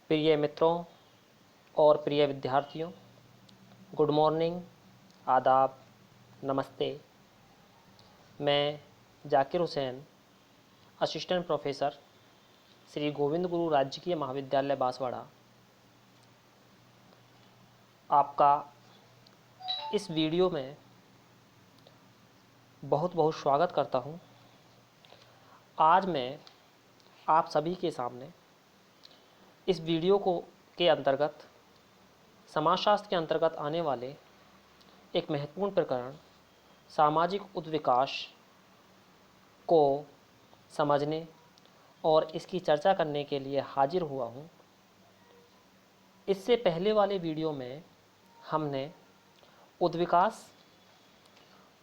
प्रिय मित्रों और प्रिय विद्यार्थियों, गुड मॉर्निंग, आदाब, नमस्ते। मैं जाकिर हुसैन, असिस्टेंट प्रोफेसर, श्री गोविंद गुरु राजकीय महाविद्यालय बांसवाड़ा, आपका इस वीडियो में बहुत बहुत स्वागत करता हूं। आज मैं आप सभी के सामने इस वीडियो के अंतर्गत समाजशास्त्र के अंतर्गत आने वाले एक महत्वपूर्ण प्रकरण सामाजिक उद्विकास को समझने और इसकी चर्चा करने के लिए हाजिर हुआ हूँ। इससे पहले वाले वीडियो में हमने उद्विकास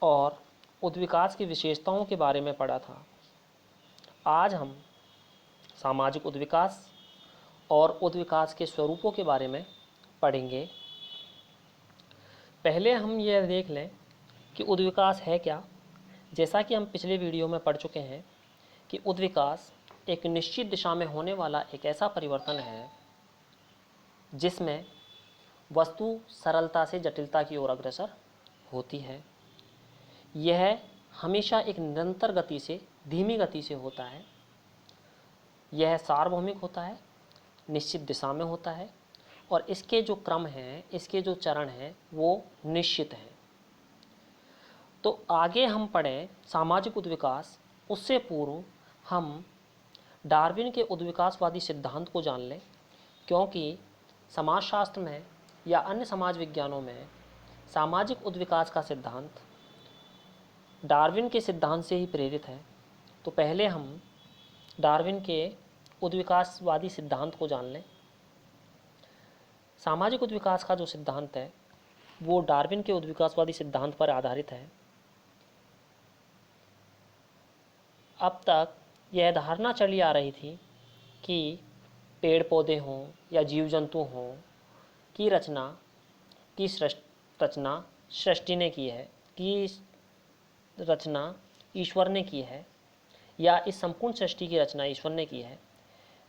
और उद्विकास की विशेषताओं के बारे में पढ़ा था। आज हम सामाजिक उद्विकास और उद्विकास के स्वरूपों के बारे में पढ़ेंगे। पहले हम यह देख लें कि उद्विकास है क्या। जैसा कि हम पिछले वीडियो में पढ़ चुके हैं कि उद्विकास एक निश्चित दिशा में होने वाला एक ऐसा परिवर्तन है जिसमें वस्तु सरलता से जटिलता की ओर अग्रसर होती है। यह हमेशा एक निरंतर गति से धीमी गति से होता है। यह सार्वभौमिक होता है, निश्चित दिशा में होता है और इसके जो क्रम हैं, इसके जो चरण हैं वो निश्चित हैं। तो आगे हम पढ़ें सामाजिक उद्विकास, उससे पूर्व हम डार्विन के उद्विकासवादी सिद्धांत को जान लें, क्योंकि समाजशास्त्र में या अन्य समाज विज्ञानों में सामाजिक उद्विकास का सिद्धांत डार्विन के सिद्धांत से ही प्रेरित है। तो पहले हम डार्विन के उद्विकासवादी सिद्धांत को जान लें। सामाजिक उद्विकास का जो सिद्धांत है वो डार्विन के उद्विकासवादी सिद्धांत पर आधारित है। अब तक यह धारणा चली आ रही थी कि पेड़ पौधे हों या जीव जंतु हों की रचना सृष्टि ने की है, की रचना ईश्वर ने की है, या इस संपूर्ण सृष्टि की रचना ईश्वर ने की है।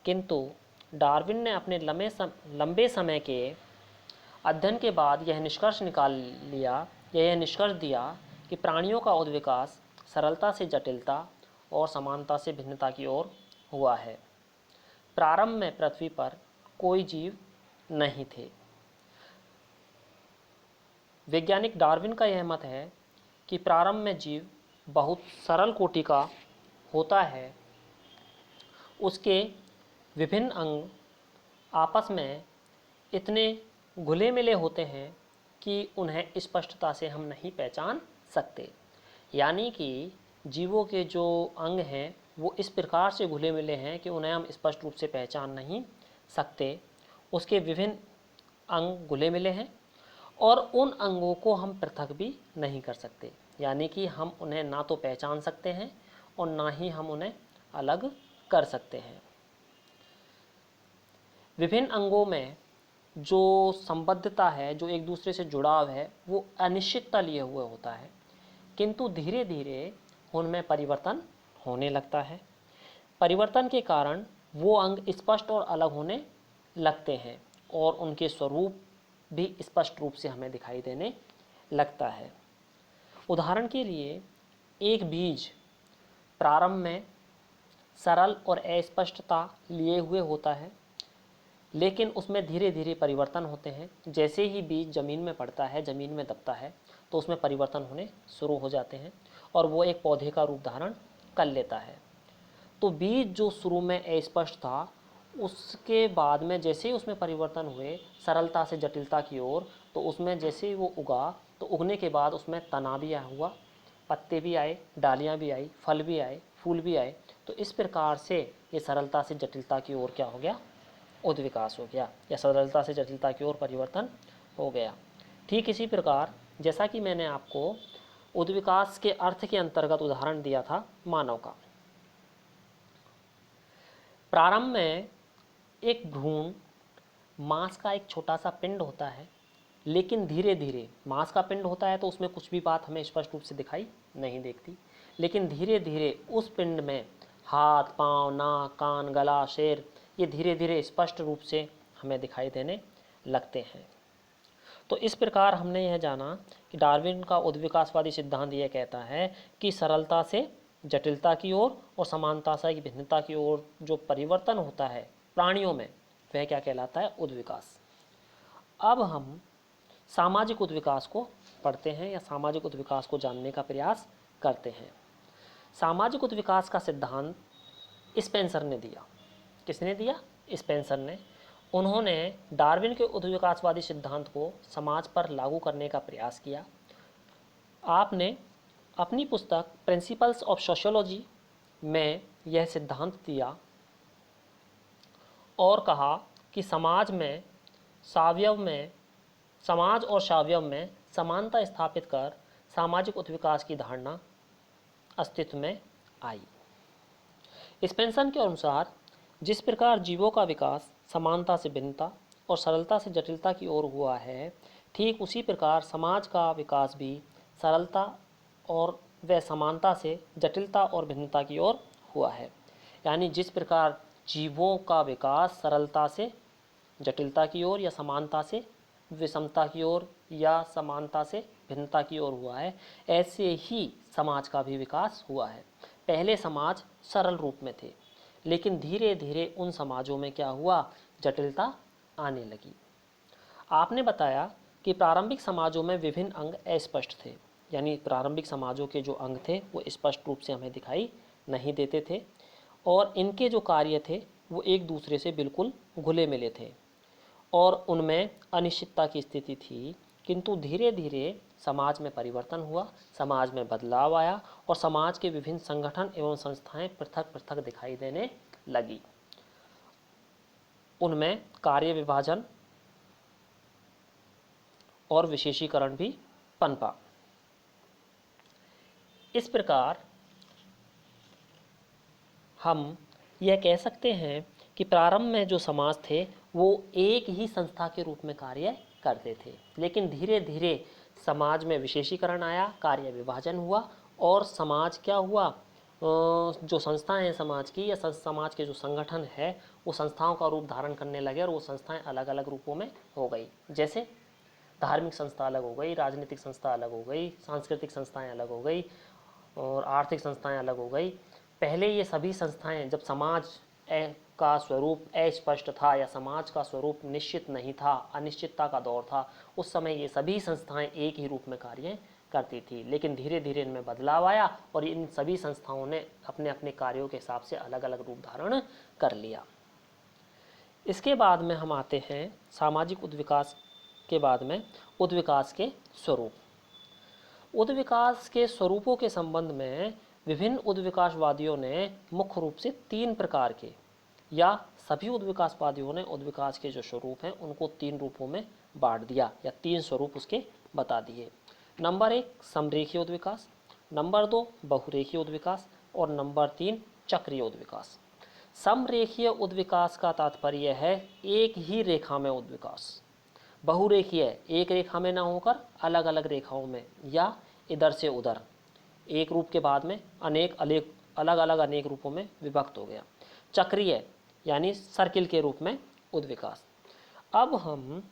किंतु डार्विन ने अपने लंबे समय के अध्ययन के बाद यह निष्कर्ष निकाल लिया या यह निष्कर्ष दिया कि प्राणियों का उद्विकास सरलता से जटिलता और समानता से भिन्नता की ओर हुआ है। प्रारंभ में पृथ्वी पर कोई जीव नहीं थे। वैज्ञानिक डार्विन का यह मत है कि प्रारंभ में जीव बहुत सरल कोटि का होता है। उसके विभिन्न अंग आपस में इतने घुले मिले होते हैं कि उन्हें स्पष्टता से हम नहीं पहचान सकते। यानी कि जीवों के जो अंग हैं वो इस प्रकार से घुले मिले हैं कि उन्हें हम स्पष्ट रूप से पहचान नहीं सकते। उसके विभिन्न अंग घुले मिले हैं और उन अंगों को हम पृथक भी नहीं कर सकते। यानी कि हम उन्हें ना तो पहचान सकते हैं और ना ही हम उन्हें अलग कर सकते हैं। विभिन्न अंगों में जो संबद्धता है, जो एक दूसरे से जुड़ाव है, वो अनिश्चितता लिए हुए होता है, किंतु धीरे धीरे उनमें परिवर्तन होने लगता है। परिवर्तन के कारण वो अंग स्पष्ट और अलग होने लगते हैं और उनके स्वरूप भी स्पष्ट रूप से हमें दिखाई देने लगता है। उदाहरण के लिए एक बीज प्रारंभ में सरल और अस्पष्टता लिए हुए होता है, लेकिन उसमें धीरे धीरे परिवर्तन होते हैं। जैसे ही बीज ज़मीन में पड़ता है, ज़मीन में दबता है, तो उसमें परिवर्तन होने शुरू हो जाते हैं और वो एक पौधे का रूप धारण कर लेता है। तो बीज जो शुरू में अस्पष्ट था, उसके बाद में जैसे ही उसमें परिवर्तन हुए सरलता से जटिलता की ओर, तो उसमें जैसे ही वो उगा, तो उगने के बाद उसमें तना भी आया हुआ, पत्ते भी आए, डालियाँ भी आई, फल भी आए, फूल भी आए। तो इस प्रकार से ये सरलता से जटिलता की ओर क्या हो गया, उद्विकास हो गया, या सरलता से जटिलता की ओर परिवर्तन हो गया। ठीक इसी प्रकार जैसा कि मैंने आपको उद्विकास के अर्थ के अंतर्गत उदाहरण दिया था मानव का। प्रारंभ में एक भ्रूण मांस का एक छोटा सा पिंड होता है, लेकिन धीरे धीरे मांस का पिंड होता है तो उसमें कुछ भी बात हमें स्पष्ट रूप से दिखाई नहीं देती, लेकिन धीरे धीरे उस पिंड में हाथ, पाँव, नाक, कान, गला, सिर, ये धीरे धीरे स्पष्ट रूप से हमें दिखाई देने लगते हैं। तो इस प्रकार हमने यह जाना कि डार्विन का उद्विकासवादी सिद्धांत यह कहता है कि सरलता से जटिलता की ओर और समानता से भिन्नता की ओर जो परिवर्तन होता है प्राणियों में, वह क्या कहलाता है? उद्विकास। अब हम सामाजिक उद्विकास को पढ़ते हैं या सामाजिक उद्विकास को जानने का प्रयास करते हैं। सामाजिक उद्विकास का सिद्धांत स्पेंसर ने दिया। किसने दिया? स्पेंसर ने। उन्होंने डार्विन के उद्विकासवादी सिद्धांत को समाज पर लागू करने का प्रयास किया। आपने अपनी पुस्तक प्रिंसिपल्स ऑफ सोशियोलॉजी में यह सिद्धांत दिया और कहा कि समाज और सावयव में समानता स्थापित कर सामाजिक उत्विकास की धारणा अस्तित्व में आई। स्पेंसर के अनुसार जिस प्रकार जीवों का विकास समानता से भिन्नता और सरलता से जटिलता की ओर हुआ है, ठीक उसी प्रकार समाज का विकास भी सरलता और व समानता से जटिलता और भिन्नता की ओर हुआ है। यानी जिस प्रकार जीवों का विकास सरलता से जटिलता की ओर या समानता से विषमता की ओर या समानता से भिन्नता की ओर हुआ है, ऐसे ही समाज का भी विकास हुआ है। पहले समाज सरल रूप में थे, लेकिन धीरे धीरे उन समाजों में क्या हुआ? जटिलता आने लगी। आपने बताया कि प्रारंभिक समाजों में विभिन्न अंग अस्पष्ट थे, यानी प्रारंभिक समाजों के जो अंग थे वो स्पष्ट रूप से हमें दिखाई नहीं देते थे और इनके जो कार्य थे वो एक दूसरे से बिल्कुल घुले मिले थे और उनमें अनिश्चितता की स्थिति थी। किंतु धीरे धीरे समाज में परिवर्तन हुआ, समाज में बदलाव आया और समाज के विभिन्न संगठन एवं संस्थाएं पृथक पृथक दिखाई देने लगी। उनमें कार्य विभाजन और विशेषीकरण भी पनपा। इस प्रकार हम यह कह सकते हैं कि प्रारंभ में जो समाज थे वो एक ही संस्था के रूप में कार्य करते थे, लेकिन धीरे धीरे समाज में विशेषीकरण आया, कार्य विभाजन हुआ और समाज क्या हुआ? जो संस्थाएं हैं समाज की या समाज के जो संगठन है वो संस्थाओं का रूप धारण करने लगे और वो संस्थाएं अलग अलग रूपों में हो गई। जैसे धार्मिक संस्था अलग हो गई, राजनीतिक संस्था अलग हो गई, सांस्कृतिक संस्थाएं अलग हो गई और आर्थिक संस्थाएं अलग हो गई। पहले ये सभी संस्थाएं जब समाज का स्वरूप अस्पष्ट था या समाज का स्वरूप निश्चित नहीं था, अनिश्चितता का दौर था, उस समय ये सभी संस्थाएं एक ही रूप में कार्य करती थी। लेकिन धीरे धीरे इनमें बदलाव आया और इन सभी संस्थाओं ने अपने अपने कार्यों के हिसाब से अलग अलग रूप धारण कर लिया। इसके बाद में हम आते हैं सामाजिक उद्विकास के बाद में उद्विकास के स्वरूप। उद्विकास के स्वरूपों के संबंध में विभिन्न उद्विकासवादियों ने मुख्य रूप से 3 प्रकार के या सभी उद्विकासवादियों ने उद्विकास के जो स्वरूप हैं उनको 3 रूपों में बांट दिया या 3 स्वरूप उसके बता दिए। नंबर 1 समरेखीय उद्विकास, नंबर 2 बहुरेखीय उद्विकास और नंबर 3 चक्रीय उद्विकास। समरेखीय उद्विकास का तात्पर्य है एक ही रेखा में उद्विकास। बहुरेखीय एक रेखा में ना होकर अलग अलग रेखाओं में या इधर से उधर, एक रूप के बाद में अलग अलग अनेक रूपों में विभक्त हो गया। चक्रीय यानी सर्किल के रूप में उद्विकास। अब हम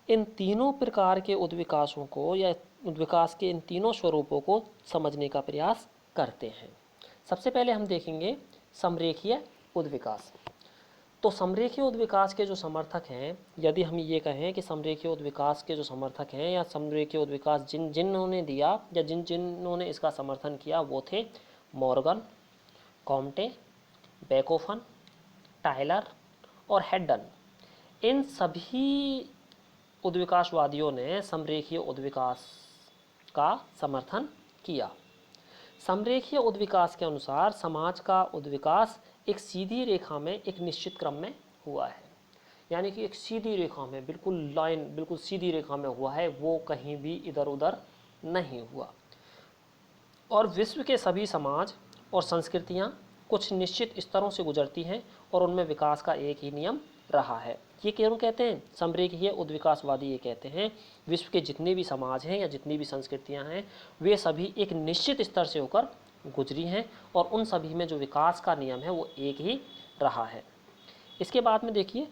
इन तीनों प्रकार के उद्विकासों को या उद्विकास के इन तीनों स्वरूपों को समझने का प्रयास करते हैं। सबसे पहले हम देखेंगे समरेखीय उद्विकास। तो समरेखीय उद्विकास के जो समर्थक हैं, यदि हम ये कहें कि समरेखीय उद्विकास के जो समर्थक हैं या समरेखीय उद्विकास जिन्होंने दिया या जिन्होंने इसका समर्थन किया वो थे मॉर्गन, कॉम्टे, बेकोफन, टायलर और हेडन। इन सभी उद्विकासवादियों ने समरेखीय उद्विकास का समर्थन किया। समरेखीय उद्विकास के अनुसार समाज का उद्विकास एक सीधी रेखा में एक निश्चित क्रम में हुआ है, यानी कि एक सीधी रेखा में बिल्कुल सीधी रेखा में हुआ है, वो कहीं भी इधर उधर नहीं हुआ। और विश्व के सभी समाज और संस्कृतियां कुछ निश्चित स्तरों से गुजरती हैं और उनमें विकास का एक ही नियम रहा है। ये क्यों कहते हैं? समरेखीय उद्विकासवादी ये कहते हैं विश्व के जितने भी समाज हैं या जितनी भी संस्कृतियां हैं वे सभी एक निश्चित स्तर से होकर गुजरी हैं और उन सभी में जो विकास का नियम है वो एक ही रहा है। इसके बाद में देखिए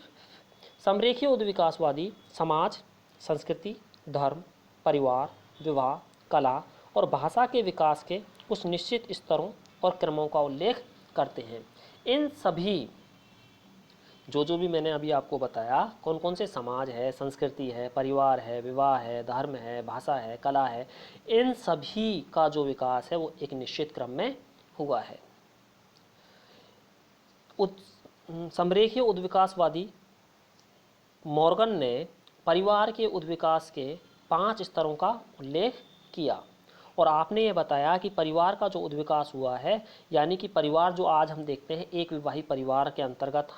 समरेखीय उद्विकासवादी समाज, संस्कृति, धर्म, परिवार, विवाह, कला और भाषा के विकास के कुछ निश्चित स्तरों और क्रमों का उल्लेख करते हैं। इन सभी जो भी मैंने अभी आपको बताया, कौन कौन से समाज है, संस्कृति है, परिवार है, विवाह है, धर्म है, भाषा है, कला है, इन सभी का जो विकास है वो एक निश्चित क्रम में हुआ है। समरेखीय उद्विकासवादी मॉर्गन ने परिवार के उद्विकास के 5 स्तरों का उल्लेख किया और आपने ये बताया कि परिवार का जो उद्विकास हुआ है, यानी कि परिवार जो आज हम देखते हैं एक विवाहित परिवार के अंतर्गत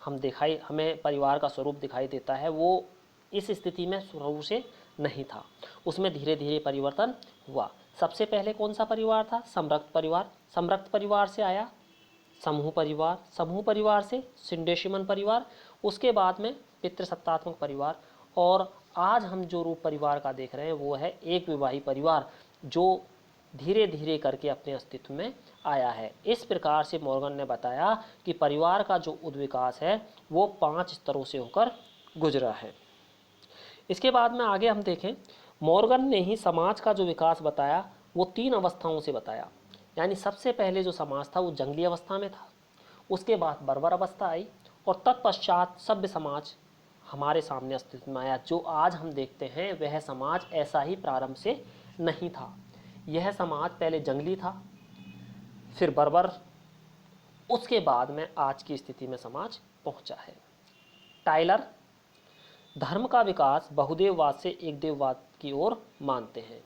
हमें परिवार का स्वरूप दिखाई देता है, वो इस स्थिति में शुरू से नहीं था, उसमें धीरे धीरे परिवर्तन हुआ। सबसे पहले कौन सा परिवार था? समरक्त परिवार। समरक्त परिवार से आया समूह परिवार, समूह परिवार से सिंडेशिमन परिवार, उसके बाद में पितृसत्तात्मक परिवार, और आज हम जो रूप परिवार का देख रहे हैं वो है एक विवाही परिवार, जो धीरे धीरे करके अपने अस्तित्व में आया है। इस प्रकार से मॉर्गन ने बताया कि परिवार का जो उद्विकास है वो 5 स्तरों से होकर गुजरा है। इसके बाद में आगे हम देखें, मॉर्गन ने ही समाज का जो विकास बताया वो 3 अवस्थाओं से बताया। यानी सबसे पहले जो समाज था वो जंगली अवस्था में था, उसके बाद बर्बर अवस्था आई और तत्पश्चात सभ्य समाज हमारे सामने अस्तित्व में आया। जो आज हम देखते हैं वह समाज ऐसा ही प्रारंभ से नहीं था। यह समाज पहले जंगली था, फिर बर्बर, उसके बाद में आज की स्थिति में समाज पहुंचा है। टाइलर धर्म का विकास बहुदेववाद से एक देववाद की ओर मानते हैं।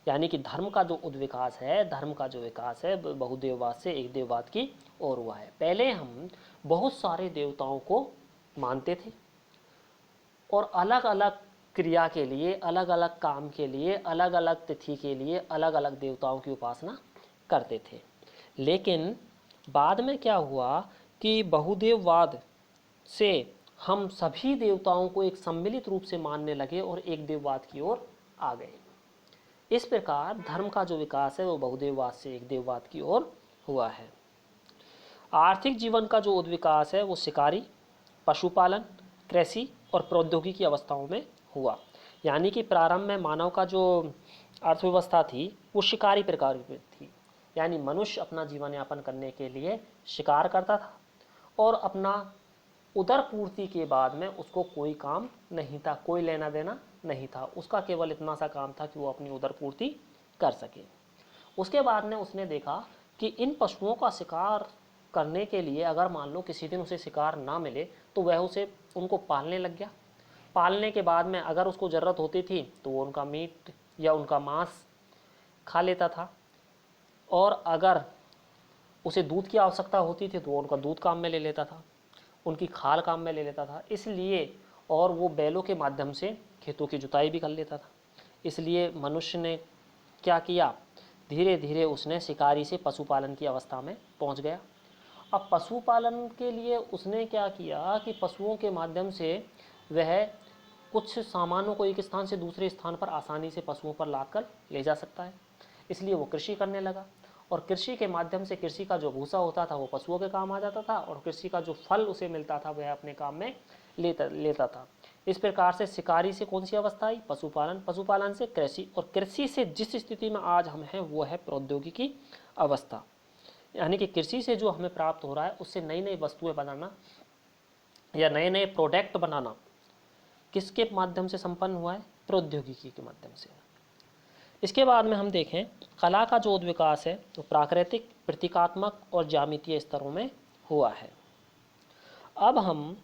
यानी कि धर्म का जो उद्विकास है, धर्म का जो विकास है बहुदेववाद से एक देववाद की ओर हुआ है। पहले हम बहुत सारे देवताओं को मानते थे और अलग अलग क्रिया के लिए, अलग अलग काम के लिए, अलग अलग तिथि के लिए अलग अलग देवताओं की उपासना करते थे। लेकिन बाद में क्या हुआ कि बहुदेववाद से हम सभी देवताओं को एक सम्मिलित रूप से मानने लगे और एक देववाद की ओर आ गए। इस प्रकार धर्म का जो विकास है वो बहुदेववाद से एक देववाद की ओर हुआ है। आर्थिक जीवन का जो उद्विकास है वो शिकारी, पशुपालन, कृषि और प्रौद्योगिकी अवस्थाओं में हुआ। यानी कि प्रारंभ में मानव का जो अर्थव्यवस्था थी वो शिकारी प्रकार की थी। यानी मनुष्य अपना जीवन यापन करने के लिए शिकार करता था और अपना उदर पूर्ति के बाद में उसको कोई काम नहीं था, कोई लेना देना नहीं था, उसका केवल इतना सा काम था कि वो अपनी उदर पूर्ति कर सके। उसके बाद में उसने देखा कि इन पशुओं का शिकार करने के लिए अगर मान लो किसी दिन उसे शिकार ना मिले तो वह उनको पालने लग गया। पालने के बाद में अगर उसको ज़रूरत होती थी तो वो उनका मीट या उनका मांस खा लेता था, और अगर उसे दूध की आवश्यकता होती थी तो वो उनका दूध काम में ले लेता था, उनकी खाल काम में ले लेता था। इसलिए और वो बैलों के माध्यम से खेतों की जुताई भी कर लेता था। इसलिए मनुष्य ने क्या किया, धीरे धीरे उसने शिकारी से पशुपालन की अवस्था में पहुंच गया। अब पशुपालन के लिए उसने क्या किया कि पशुओं के माध्यम से वह कुछ सामानों को एक स्थान से दूसरे स्थान पर आसानी से पशुओं पर लाकर ले जा सकता है। इसलिए वो कृषि करने लगा और कृषि के माध्यम से कृषि का जो भूसा होता था वो पशुओं के काम आ जाता था और कृषि का जो फल उसे मिलता था वह अपने काम में लेता था। इस प्रकार से शिकारी से कौन सी अवस्था आई? पशुपालन, पशुपालन से कृषि, और कृषि से जिस स्थिति में आज हम हैं वो है प्रौद्योगिकी अवस्था। यानी कि कृषि से जो हमें प्राप्त हो रहा है उससे नई नई वस्तुएं बनाना या नए नए प्रोडक्ट बनाना किसके माध्यम से संपन्न हुआ है? प्रौद्योगिकी के माध्यम से। इसके बाद में हम देखें कला का जो उद्विकास है तो प्राकृतिक, प्रतीकात्मक और ज्यामितीय स्तरों में हुआ है। अब हम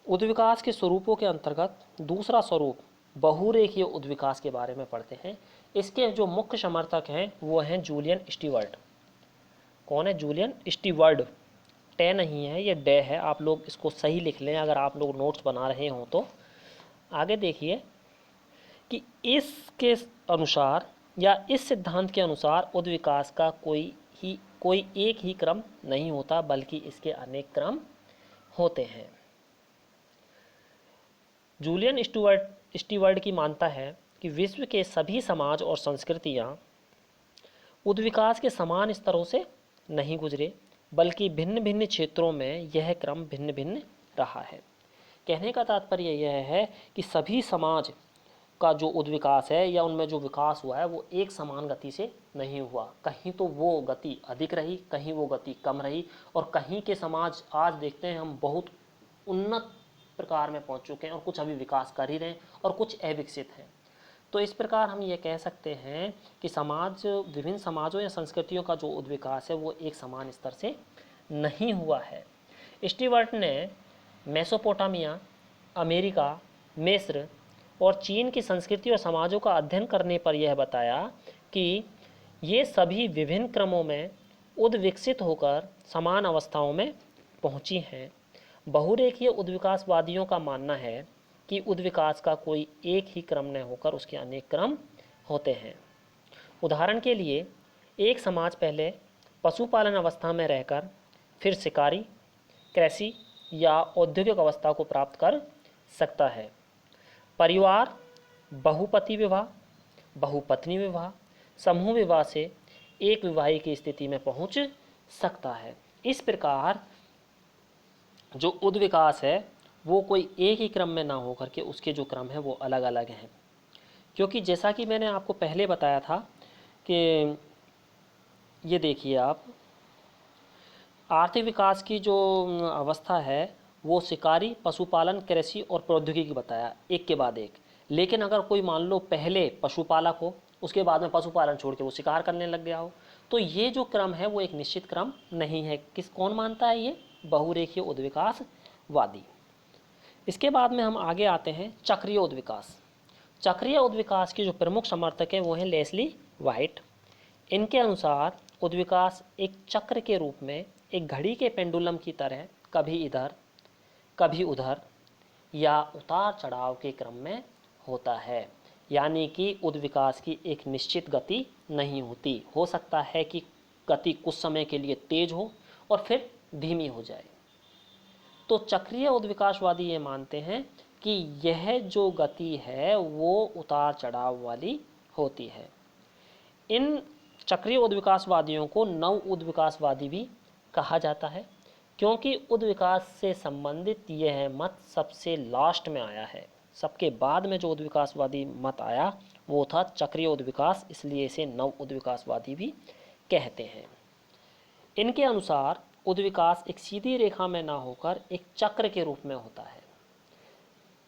उद्विकास के स्वरूपों के अंतर्गत दूसरा स्वरूप बहुरेखीय उद्विकास के बारे में पढ़ते हैं। इसके जो मुख्य समर्थक हैं वो हैं जूलियन स्टीवर्ट। कौन है? Julian Stewart. टे नहीं है, ये डे है, आप लोग इसको सही लिख लें अगर आप लोग नोट्स बना रहे हों तो। आगे देखिए कि इसके अनुसार या इस सिद्धांत के अनुसार उद्विकास का कोई एक ही क्रम नहीं होता बल्कि इसके अनेक क्रम होते हैं। जूलियन स्टीवर्ट की मानता है कि विश्व के सभी समाज और संस्कृतियाँ उद्विकास के समान स्तरों से नहीं गुजरे बल्कि भिन्न भिन्न क्षेत्रों में यह क्रम भिन्न भिन्न रहा है। कहने का तात्पर्य यह है कि सभी समाज का जो उद्विकास है या उनमें जो विकास हुआ है वो एक समान गति से नहीं हुआ। कहीं तो वो गति अधिक रही, कहीं वो गति कम रही, और कहीं के समाज आज देखते हैं हम बहुत उन्नत प्रकार में पहुंच चुके हैं और कुछ अभी विकास कर ही रहे हैं और कुछ अविकसित हैं। तो इस प्रकार हम ये कह सकते हैं कि समाज, विभिन्न समाजों या संस्कृतियों का जो उद्विकास है वो एक समान स्तर से नहीं हुआ है। स्टीवर्ट ने मेसोपोटामिया, अमेरिका, मिस्र और चीन की संस्कृति और समाजों का अध्ययन करने पर यह बताया कि ये सभी विभिन्न क्रमों में उद्विकसित होकर समान अवस्थाओं में पहुंची हैं। बहुरेखीय उद्विकासवादियों का मानना है कि उद्विकास का कोई एक ही क्रम न होकर उसके अनेक क्रम होते हैं। उदाहरण के लिए, एक समाज पहले पशुपालन अवस्था में रहकर फिर शिकारी, कृषि या औद्योगिक अवस्था को प्राप्त कर सकता है। परिवार बहुपति विवाह, बहुपत्नी विवाह, समूह विवाह से एक विवाही की स्थिति में पहुंच सकता है। इस प्रकार जो उद्विकास है वो कोई एक ही क्रम में ना होकर के उसके जो क्रम है वो अलग अलग हैं। क्योंकि जैसा कि मैंने आपको पहले बताया था कि ये देखिए आप, आर्थिक विकास की जो अवस्था है वो शिकारी, पशुपालन, कृषि और प्रौद्योगिकी बताया एक के बाद एक। लेकिन अगर कोई मान लो पहले पशुपालक हो, उसके बाद में पशुपालन छोड़ के वो शिकार करने लग गया हो, तो ये जो क्रम है वो एक निश्चित क्रम नहीं है। कौन मानता है ये? बहुरेखीय उद्विकासवादी। इसके बाद में हम आगे आते हैं चक्रीय उद्विकास। चक्रीय उद्विकास के जो प्रमुख समर्थक हैं वो हैं लेस्ली वाइट। इनके अनुसार उद्विकास एक चक्र के रूप में एक घड़ी के पेंडुलम की तरह कभी इधर कभी उधर या उतार चढ़ाव के क्रम में होता है। यानी कि उद्विकास की एक निश्चित गति नहीं होती। हो सकता है कि गति कुछ समय के लिए तेज हो और फिर धीमी हो जाए। तो चक्रीय उद्विकासवादी ये मानते हैं कि यह जो गति है वो उतार चढ़ाव वाली होती है। इन चक्रीय उद्विकासवादियों को नव उद्विकासवादी भी कहा जाता है, क्योंकि उद्विकास से संबंधित यह मत सबसे लास्ट में आया है। सबके बाद में जो उद्विकासवादी मत आया वो था चक्रीय उद्विकास, इसलिए इसे नव उद्विकासवादी भी कहते हैं। इनके अनुसार उद्विकास एक सीधी रेखा में ना होकर एक चक्र के रूप में होता है,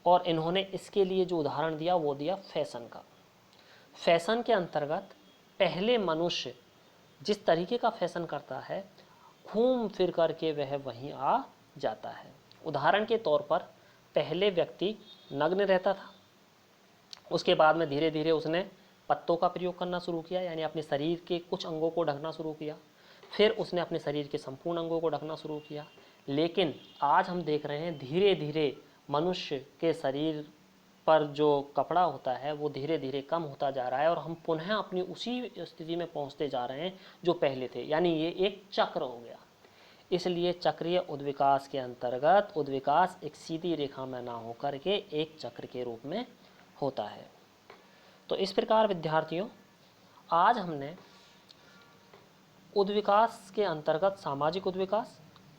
और इन्होंने इसके लिए जो उदाहरण दिया वो दिया फैशन का। फैशन के अंतर्गत पहले मनुष्य जिस तरीके का फैशन करता है घूम फिर करके वह वहीं आ जाता है। उदाहरण के तौर पर पहले व्यक्ति नग्न रहता था, उसके बाद में धीरे धीरे उसने पत्तों का प्रयोग करना शुरू किया, यानी अपने शरीर के कुछ अंगों को ढकना शुरू किया। फिर उसने अपने शरीर के संपूर्ण अंगों को ढकना शुरू किया। लेकिन आज हम देख रहे हैं धीरे धीरे मनुष्य के शरीर पर जो कपड़ा होता है वो धीरे धीरे कम होता जा रहा है और हम पुनः अपनी उसी स्थिति में पहुंचते जा रहे हैं जो पहले थे। यानी ये एक चक्र हो गया। इसलिए चक्रीय उद्विकास के अंतर्गत उद्विकास एक सीधी रेखा में ना होकर के एक चक्र के रूप में होता है। तो इस प्रकार विद्यार्थियों, आज हमने उद्विकास के अंतर्गत सामाजिक उद्विकास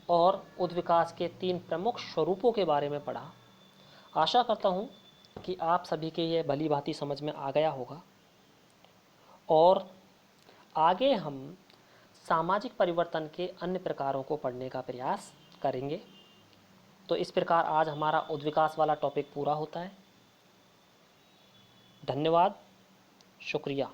और उद्विकास के 3 प्रमुख स्वरूपों के बारे में पढ़ा। आशा करता हूँ कि आप सभी के ये भली भांति समझ में आ गया होगा, और आगे हम सामाजिक परिवर्तन के अन्य प्रकारों को पढ़ने का प्रयास करेंगे। तो इस प्रकार आज हमारा उद्विकास वाला टॉपिक पूरा होता है। धन्यवाद, शुक्रिया।